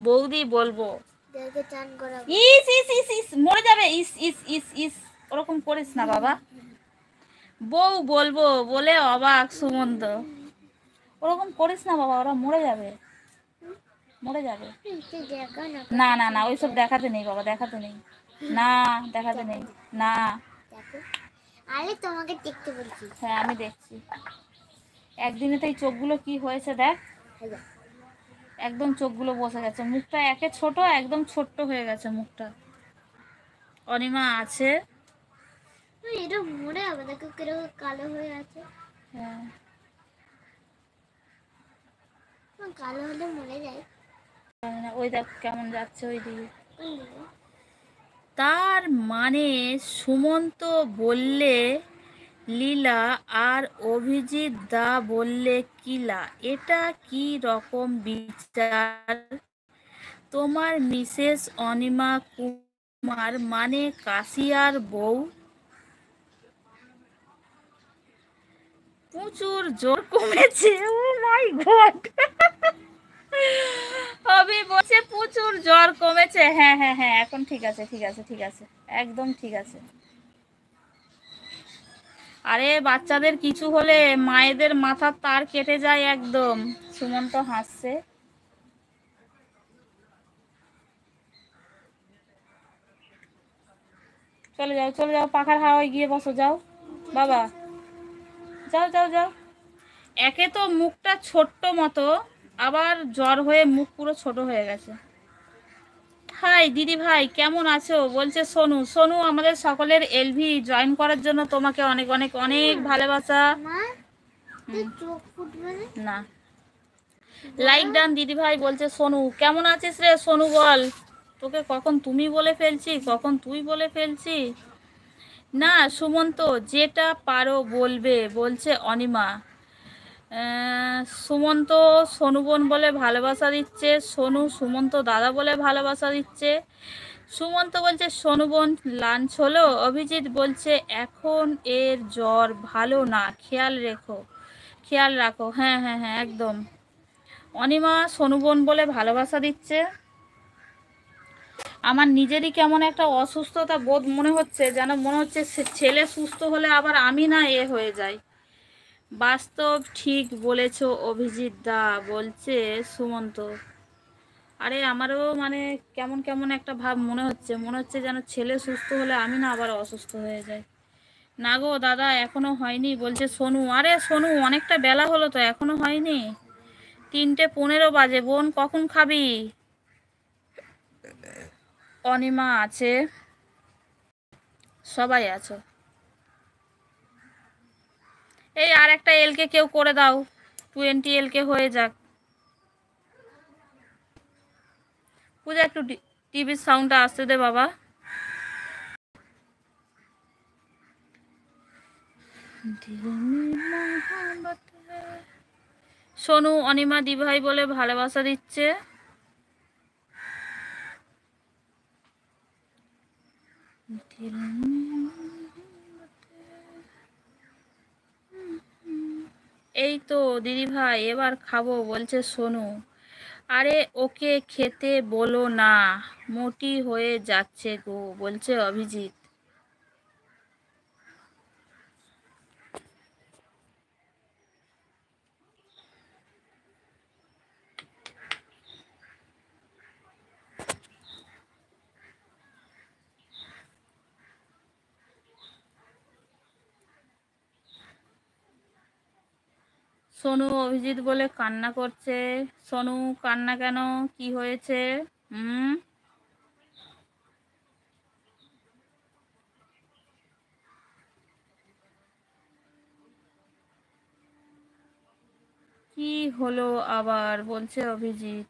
বৌদি বলবো। দেখে চান করাবো। ইস ইস ইস ইস মরে যাবে। ইস ইস ইস ইস ওরকম করিস না বাবা। বউ বলবো বলে অবাক সুমন্ত। ওরকম করিস না বাবা, ওরা মরে যাবে, মরে যাবে। না না না ওইসব দেখাতে নেই বাবা, দেখাতে নেই, না দেখাতে নেই, না। আরে তোমাকে দেখতে বলছি। হ্যাঁ আমি দেখছি। একদিনে তো এই চোখগুলো কি হয়েছে দেখ, একদম চোখগুলো বসে গেছে, মুখটা একে ছোট, একদম ছোট্ট হয়ে গেছে মুখটা। অনিমা আছে। এটা মরে হবে, দেখো কিরকম কালো হয়ে আছে। হ্যাঁ কালো হলে মরে যায়। ওই দেখ কেমন যাচ্ছে ওই দিকে। তার মানে সুমন্ত বললে লীলা আর অভিজিৎ দা বললে কিলা। এটা কি রকম বিচার তোমার মিসেস অনিমা কুমার, মানে কাশিয়ার বউ? প্রচুর জ্বর কমেছে। ও মাই গড, অভি বলছে প্রচুর জ্বর কমেছে। হ্যাঁ হ্যাঁ হ্যাঁ এখন ঠিক আছে, ঠিক আছে, ঠিক আছে, একদম ঠিক আছে। আরে বাচ্চাদের কিছু হলে মায়েদের মাথার তার কেটে যায় একদম। সুমন্ত হাসছে। চলে যাও চলে যাও, পাখার হাওয়ায় গিয়ে বসো, যাও বাবা, যাও যাও যাও। একে তো মুখটা ছোট্ট মতো, আবার জ্বর হয়ে মুখ পুরো ছোট হয়ে গেছে। হাই দিদি ভাই কেমন আছো, বলছে সোনু। সোনু আমাদের সকলের এলভি জয়েন করার জন্য তোমাকে অনেক অনেক অনেক ভালোবাসা। না লাইক ডান দিদি ভাই, বলছে সোনু। কেমন আছিস রে সোনু বল, তোকে কখন তুমি বলে ফেলছি, কখন তুই বলে ফেলছি। না সুমন্ত যেটা পারো বলবে, বলছে অনিমা। সুমন্ত সোনু বোন বলে ভালোবাসা দিচ্ছে, সোনু সুমন্ত দাদা বলে ভালোবাসা দিচ্ছে। সুমন্ত বলছে সোনু বোন লাঞ্চ হলো। অভিজিৎ বলছে এখন এর জ্বর ভালো না, খেয়াল রেখো, খেয়াল রাখো। হ্যাঁ হ্যাঁ হ্যাঁ একদম। অনিমা সোনু বোন বলে ভালোবাসা দিচ্ছে। আমার নিজেরই কেমন একটা অসুস্থতা বোধ মনে হচ্ছে, যেন মনে হচ্ছে ছেলে সুস্থ হলে আবার আমি না হয়ে যাই। বাস্তব ঠিক বলেছ অভিজিৎ দা, বলছে সুমন্ত। আরে আমারও মানে কেমন কেমন একটা ভাব মনে হচ্ছে যেন ছেলে সুস্থ হলে আমি না আবার অসুস্থ হয়ে যাই। না গো দাদা এখনো হয়নি, বলছে সোনু। আরে সোনু অনেকটা বেলা হলো তো, এখনো হয়নি, 3:15 বাজে। বোন কখন খাবি? অনিমা আছে, সবাই আছো। এই আর একটা এলকে কেউ করে দাও, 20 এলকে হয়ে যাক। পূজা একটু টিভির সাউন্ডটা আসতে দে বাবা। সোনু অনিমা দিভাই বলে ভালোবাসা দিচ্ছে। এই তো দিদি ভাই এবার খাবো, বলছে সোনু। আরে ওকে খেতে বলো না, মোটি হয়ে যাচ্ছে গো, বলছে অভিজিৎ। সোনু অভিজিৎ বলে কান্না করছে। সোনু কান্না কেন, কি হয়েছে? হুম কি হলো আবার, বলছে অভিজিৎ।